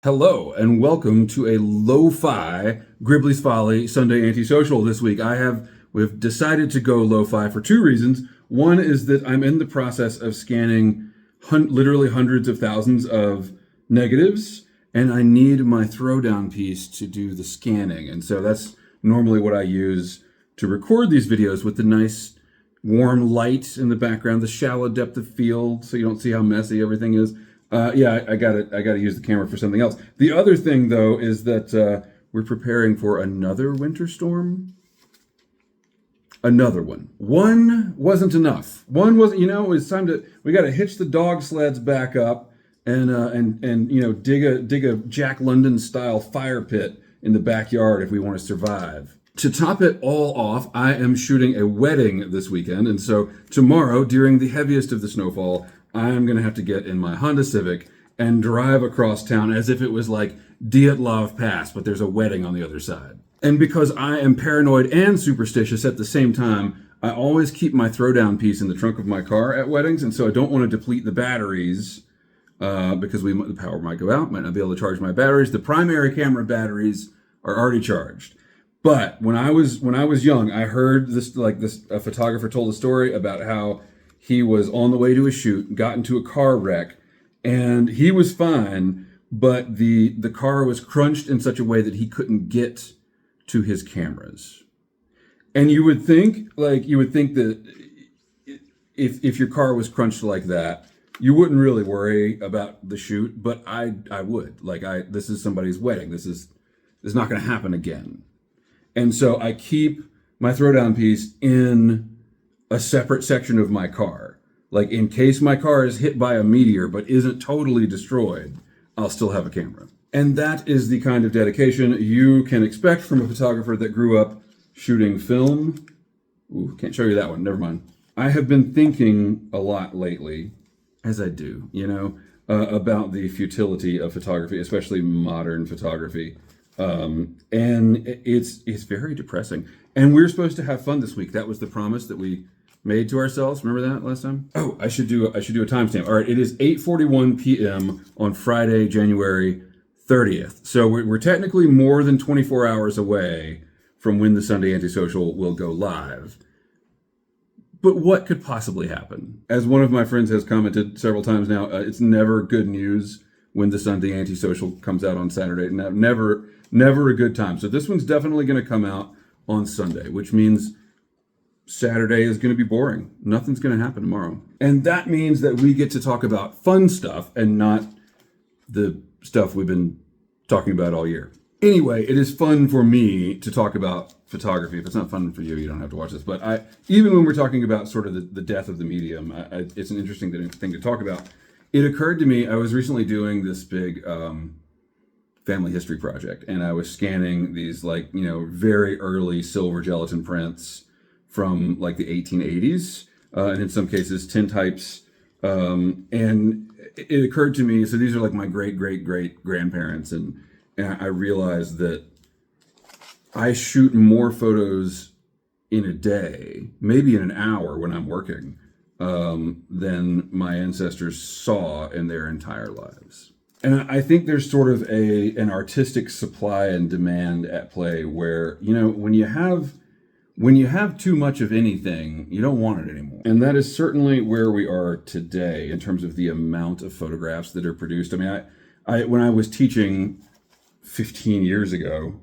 Hello and welcome to a lo-fi Gribley's Folly Sunday Antisocial this week. We've decided to go lo-fi for two reasons. One is that I'm in the process of scanning literally hundreds of thousands of negatives, and I need my throwdown piece to do the scanning. And so that's normally what I use to record these videos, with the nice warm light in the background, the shallow depth of field, so you don't see how messy everything is. I gotta use the camera for something else. The other thing, though, is that we're preparing for another winter storm. Another one. One wasn't enough. One wasn't. It's time to. We got to hitch the dog sleds back up and dig a Jack London style fire pit in the backyard if we want to survive. To top it all off, I am shooting a wedding this weekend, and so tomorrow, during the heaviest of the snowfall, I'm going to have to get in my Honda Civic and drive across town as if it was like Dyatlov Pass, but there's a wedding on the other side. And because I am paranoid and superstitious at the same time, I always keep my throwdown piece in the trunk of my car at weddings, and so I don't want to deplete the batteries because the power might go out, might not be able to charge my batteries. The primary camera batteries are already charged. But when I was young, I heard a photographer told a story about how he was on the way to a shoot, got into a car wreck, and he was fine, but the car was crunched in such a way that he couldn't get to his cameras. And you would think that if your car was crunched like that, you wouldn't really worry about the shoot, but I would. This is somebody's wedding. This is not going to happen again. And so I keep my throwdown piece in a separate section of my car. Like, in case my car is hit by a meteor but isn't totally destroyed, I'll still have a camera. And that is the kind of dedication you can expect from a photographer that grew up shooting film. Ooh, can't show you that one, never mind. I have been thinking a lot lately, as I do, about the futility of photography, especially modern photography. And it's very depressing. And we're supposed to have fun this week. That was the promise that we made to ourselves. Remember that last time? Oh, I should do a timestamp. All right, it is 8:41 p.m. on Friday, January 30th. So we're technically more than 24 hours away from when the Sunday Antisocial will go live. But what could possibly happen? As one of my friends has commented several times now, it's never good news when the Sunday Antisocial comes out on Saturday. Never a good time. So this one's definitely going to come out on Sunday, which means Saturday is going to be boring. Nothing's going to happen tomorrow. And that means that we get to talk about fun stuff and not the stuff we've been talking about all year. Anyway, it is fun for me to talk about photography. If it's not fun for you, you don't have to watch this. But even when we're talking about sort of the death of the medium, it's an interesting thing to talk about. It occurred to me, I was recently doing this big family history project, and I was scanning these very early silver gelatin prints from like the 1880s, and in some cases tintypes. And it occurred to me, so these are like my great grandparents, and I realized that I shoot more photos in a day, maybe in an hour when I'm working, than my ancestors saw in their entire lives. And I think there's sort of an artistic supply and demand at play where, when you have too much of anything, you don't want it anymore. And that is certainly where we are today in terms of the amount of photographs that are produced. I mean, I when I was teaching 15 years ago,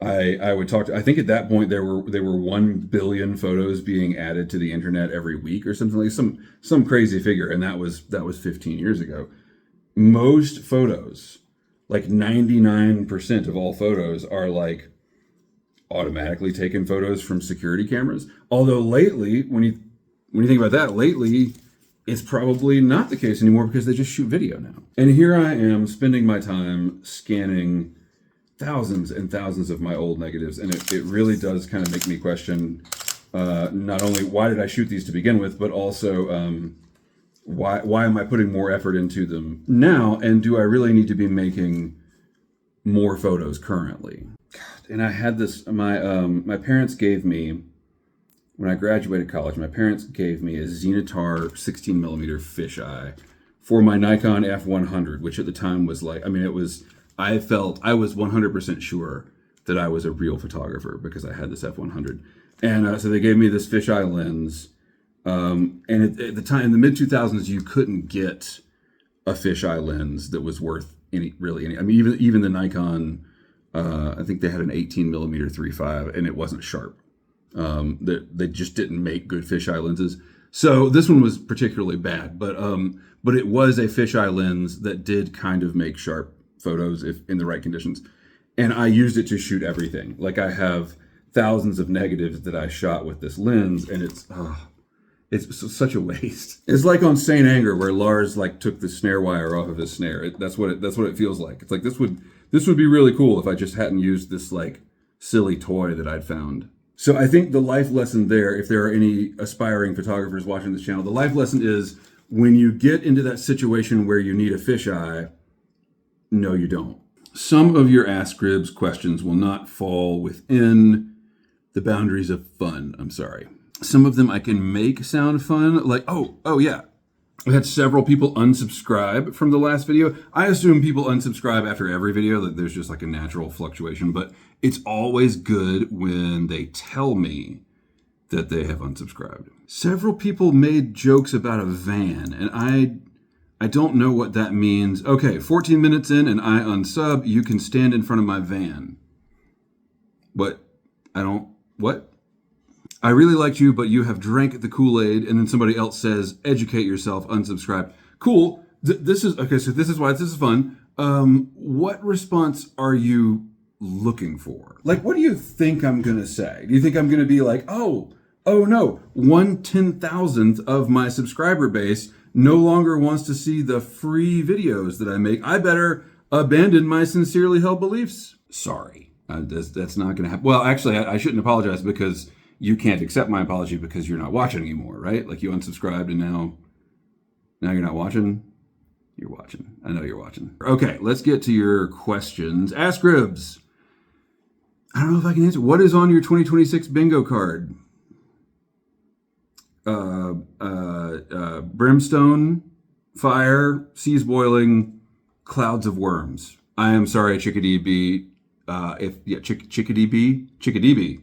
I would talk to, I think at that point there were 1 billion photos being added to the internet every week or something, like some crazy figure. And that was 15 years ago. Most photos, like 99% of all photos, are like automatically taken photos from security cameras. Although lately, when you think about that, lately it's probably not the case anymore because they just shoot video now. And here I am spending my time scanning thousands and thousands of my old negatives, and it really does kind of make me question not only why did I shoot these to begin with, but also why am I putting more effort into them now, and do I really need to be making more photos currently? And I had this, my parents gave me, when I graduated college, my parents gave me a Xenitar 16mm fisheye for my Nikon F100, which at the time was like, I mean, I was 100% sure that I was a real photographer because I had this F100. And so they gave me this fisheye lens. And at the time, in the mid 2000s, you couldn't get a fisheye lens that was worth any. I mean, even the Nikon, I think they had an 18 millimeter 3.5, and it wasn't sharp. They just didn't make good fisheye lenses. So this one was particularly bad, but it was a fisheye lens that did kind of make sharp photos if in the right conditions. And I used it to shoot everything. Like, I have thousands of negatives that I shot with this lens, and it's such a waste. It's like on Saint Anger, where Lars like took the snare wire off of his snare. That's what it feels like. It's like this would be really cool if I just hadn't used this like silly toy that I'd found. So I think the life lesson there, if there are any aspiring photographers watching this channel, the life lesson is when you get into that situation where you need a fisheye, no, you don't. Some of your Ask Gribs questions will not fall within the boundaries of fun. I'm sorry. Some of them I can make sound fun, like, oh yeah. I had several people unsubscribe from the last video. I assume people unsubscribe after every video, that there's just like a natural fluctuation, but it's always good when they tell me that they have unsubscribed. Several people made jokes about a van, and I don't know what that means. Okay, 14 minutes in and I unsub, you can stand in front of my van. What? What? I really liked you, but you have drank the Kool-Aid, and then somebody else says, educate yourself, unsubscribe. Cool. This is why this is fun. What response are you looking for? Like, what do you think I'm going to say? Do you think I'm going to be like, oh no, 1/10,000th of my subscriber base no longer wants to see the free videos that I make. I better abandon my sincerely held beliefs. Sorry. That's not going to happen. Well, actually, I shouldn't apologize because you can't accept my apology because you're not watching anymore, right? Like, you unsubscribed and now you're not watching. You're watching. I know you're watching. Okay, let's get to your questions. Ask Gribs. I don't know if I can answer. What is on your 2026 bingo card? Brimstone, fire, seas boiling, clouds of worms. I am sorry, Chickadee B. Chickadee B.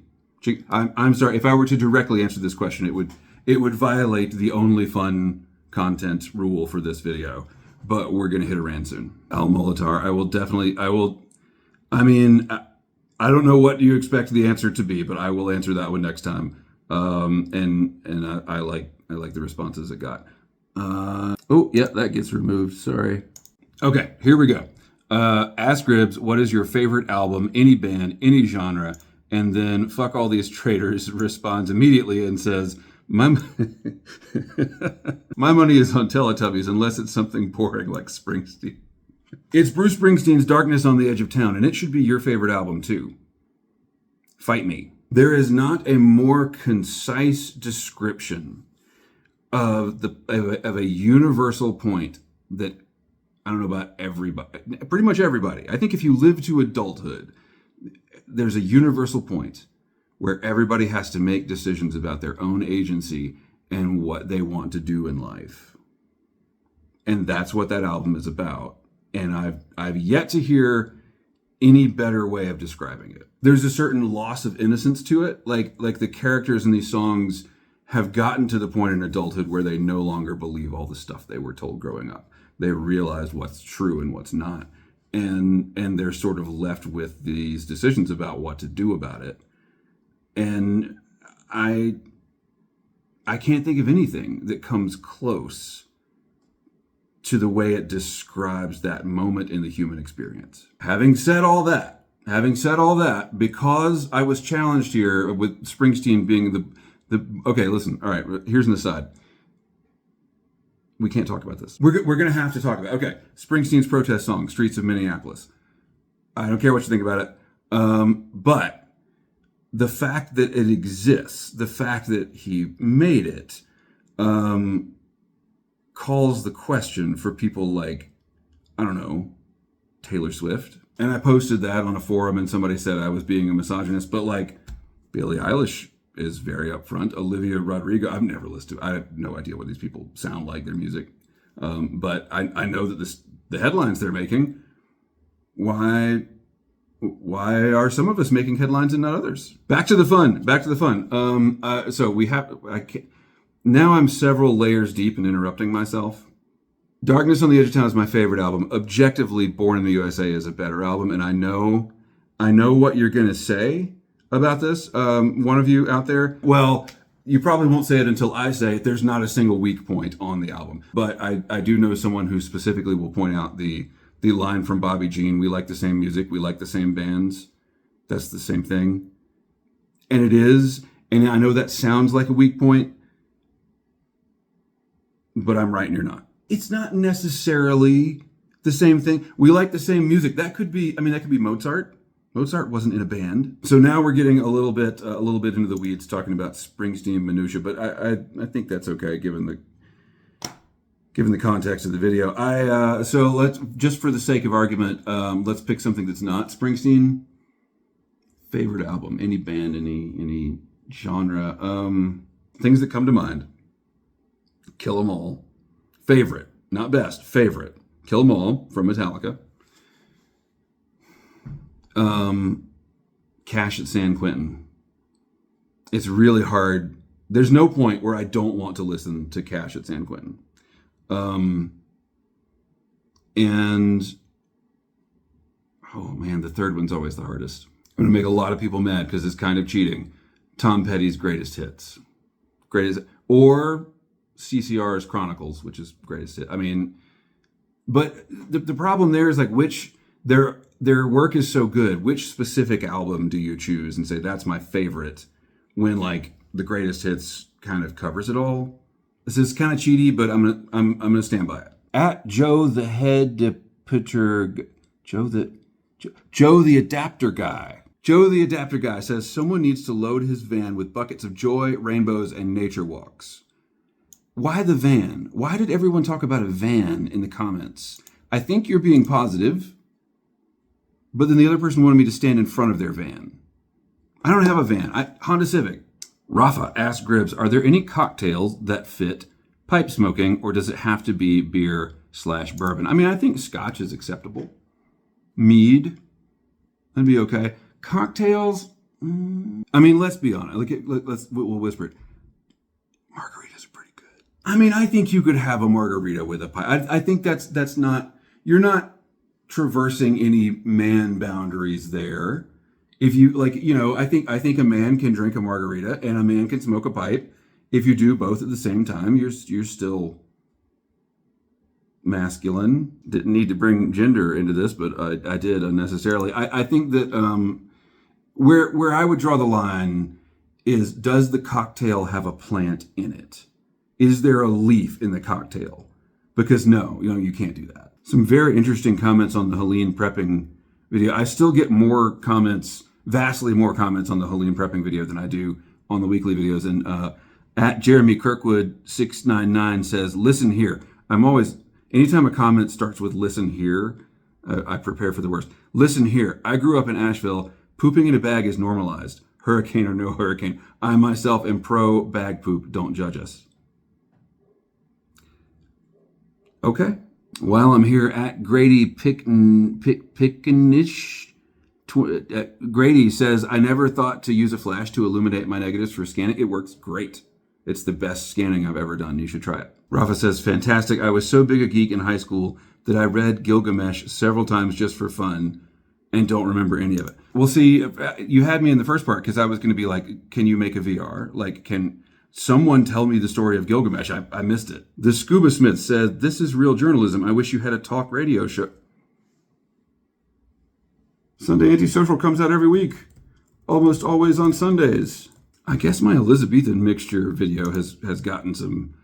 I'm sorry. If I were to directly answer this question, it would violate the only fun content rule for this video. But we're gonna hit a rand soon. Al Molitar, I don't know what you expect the answer to be, but I will answer that one next time. And I like the responses it got. That gets removed. Sorry. Okay, here we go. Ask Gribs, what is your favorite album, any band, any genre? And then fuck all these traitors responds immediately and says, my money is on Teletubbies unless it's something boring like Springsteen. It's Bruce Springsteen's Darkness on the Edge of Town, and it should be your favorite album too. Fight me. There is not a more concise description of a universal point that, I don't know about everybody, pretty much everybody. I think if you live to adulthood, there's a universal point where everybody has to make decisions about their own agency and what they want to do in life. And that's what that album is about. And I've yet to hear any better way of describing it. There's a certain loss of innocence to it. Like the characters in these songs have gotten to the point in adulthood where they no longer believe all the stuff they were told growing up. They realize what's true and what's not. And they're sort of left with these decisions about what to do about it. And I can't think of anything that comes close to the way it describes that moment in the human experience. Having said all that, because I was challenged here with Springsteen being okay, listen, all right, here's an aside. We can't talk about this. We're going to have to talk about it. Okay, Springsteen's protest song, Streets of Minneapolis. I don't care what you think about it. But the fact that it exists, the fact that he made it, calls the question for people like, I don't know, Taylor Swift. And I posted that on a forum and somebody said I was being a misogynist, but like Billie Eilish is very upfront. Olivia Rodrigo, I've never listened to. I have no idea what these people sound like, their music. But I know that the headlines they're making. Why are some of us making headlines and not others? Back to the fun. So we have. Now I'm several layers deep in interrupting myself. Darkness on the Edge of Town is my favorite album. Objectively, Born in the USA is a better album, and I know what you're going to say about this. One of you out there, well, you probably won't say it until I say it. There's not a single weak point on the album, but I do know someone who specifically will point out the line from Bobby Jean, "We like the same music, we like the same bands." That's the same thing, and it is. And I know that sounds like a weak point, but I'm right and you're not. It's not necessarily the same thing. We like the same music. That could be Mozart. Mozart wasn't in a band. So now we're getting a little bit into the weeds talking about Springsteen minutia, but I think that's okay given the context of the video. So let's, just for the sake of argument, let's pick something that's not Springsteen. Favorite album, any band, any genre, things that come to mind. Kill 'Em All. Favorite, not best, favorite. Kill 'Em All from Metallica. Cash at San Quentin. It's really hard. There's no point where I don't want to listen to Cash at San Quentin. And oh man, the third one's always the hardest. I'm gonna make a lot of people mad because it's kind of cheating. Tom Petty's Greatest Hits, or CCR's Chronicles, which is Greatest Hit. I mean, but the problem there is like their work is so good. Which specific album do you choose and say that's my favorite when like the Greatest Hits kind of covers it all? This is kind of cheaty, but I'm gonna stand by it. At Joe the Head Pitcher, Joe the Adapter Guy. Joe the Adapter Guy says someone needs to load his van with buckets of joy, rainbows, and nature walks. Why the van? Why did everyone talk about a van in the comments? I think you're being positive, but then the other person wanted me to stand in front of their van. I don't have a van. Honda Civic. Rafa asked Gribbs, are there any cocktails that fit pipe smoking, or does it have to be beer/bourbon? I mean, I think scotch is acceptable. Mead, that'd be okay. Cocktails, I mean, let's be honest. We'll whisper it. Margaritas are pretty good. I mean, I think you could have a margarita with a pipe. I think that's not, you're not traversing any man boundaries there. If you I think a man can drink a margarita and a man can smoke a pipe. If you do both at the same time, you're still masculine. Didn't need to bring gender into this, but I did unnecessarily. I think that where I would draw the line is, does the cocktail have a plant in it? Is there a leaf in the cocktail? Because no, you can't do that. Some very interesting comments on the Helene prepping video. I still get more comments, vastly more comments on the Helene prepping video than I do on the weekly videos. And at Jeremy Kirkwood 699 says, listen here. Anytime a comment starts with listen here, I prepare for the worst. Listen here. I grew up in Asheville. Pooping in a bag is normalized. Hurricane or no hurricane. I myself am pro bag poop. Don't judge us. Okay. While I'm here at Grady Pickenish, Grady says, I never thought to use a flash to illuminate my negatives for scanning. It works great. It's the best scanning I've ever done. You should try it. Rafa says, fantastic. I was so big a geek in high school that I read Gilgamesh several times just for fun and don't remember any of it. Well, see, you had me in the first part because I was going to be like, can you make a VR? Like, can someone tell me the story of Gilgamesh? I missed it. The Scuba Smith said, this is real journalism. I wish you had a talk radio show. Sunday Antisocial comes out every week, almost always on Sundays. I guess my Elizabethan mixture video has gotten some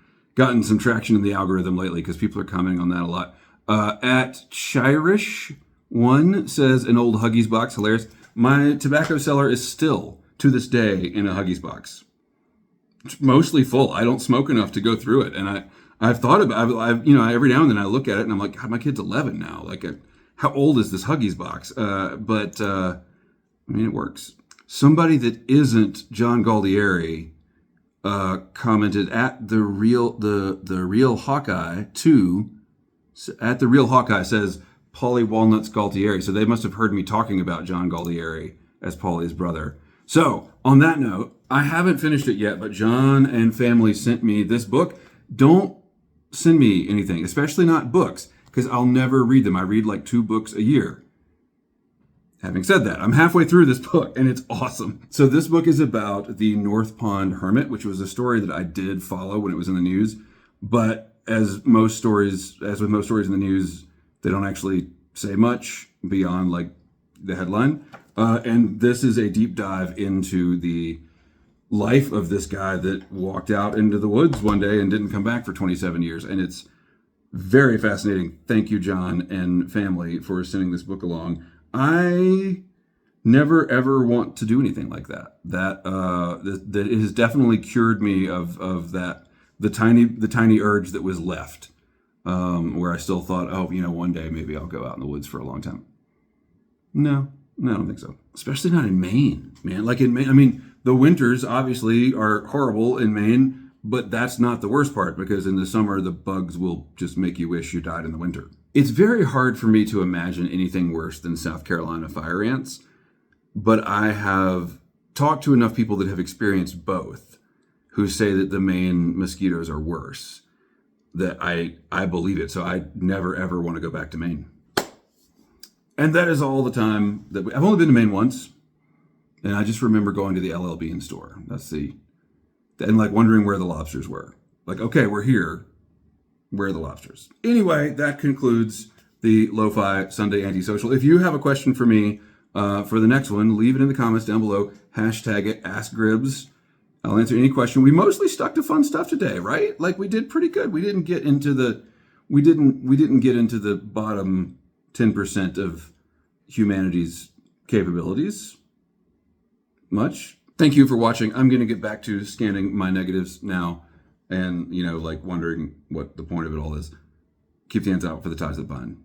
traction in the algorithm lately because people are commenting on that a lot. At Chirish1 says, an old Huggies box, hilarious. My tobacco cellar is still, to this day, in a Huggies box. It's mostly full. I don't smoke enough to go through it. And I've thought about, every now and then I look at it and I'm like, God, my kid's 11 now. Like, how old is this Huggies box? But it works. Somebody that isn't John Galdieri commented at the real Hawkeye 2, at the real Hawkeye says Paulie Walnuts Galtieri. So they must have heard me talking about John Galtieri as Paulie's brother. So on that note, I haven't finished it yet, but John and family sent me this book. Don't send me anything, especially not books, because I'll never read them. I read like 2 books a year. Having said that, I'm halfway through this book and it's awesome. So this book is about the North Pond Hermit, which was a story that I did follow when it was in the news. But as with most stories in the news, they don't actually say much beyond like the headline. And this is a deep dive into the life of this guy that walked out into the woods one day and didn't come back for 27 years. And it's very fascinating. Thank you, John and family, for sending this book along. I never ever want to do anything like that. That it has definitely cured me of that the tiny urge that was left, where I still thought, oh, one day maybe I'll go out in the woods for a long time. No, I don't think so. Especially not in Maine, man. Like in Maine, I mean, the winters obviously are horrible in Maine, but that's not the worst part, because in the summer the bugs will just make you wish you died in the winter. It's very hard for me to imagine anything worse than South Carolina fire ants, but I have talked to enough people that have experienced both who say that the Maine mosquitoes are worse, that I believe it. So I never, ever want to go back to Maine. And that is all the time that I've only been to Maine once, and I just remember going to the LL Bean store. And like wondering where the lobsters were. Like, okay, we're here. Where are the lobsters? Anyway, that concludes the Lo-Fi Sunday Antisocial. If you have a question for me for the next one, leave it in the comments down below. Hashtag it, AskGribs. I'll answer any question. We mostly stuck to fun stuff today, right? Like we did pretty good. We didn't get into the bottom 10% of humanity's capabilities much. Thank you for watching. I'm going to get back to scanning my negatives now. And, like wondering what the point of it all is. Keep the hands out for the ties that bind.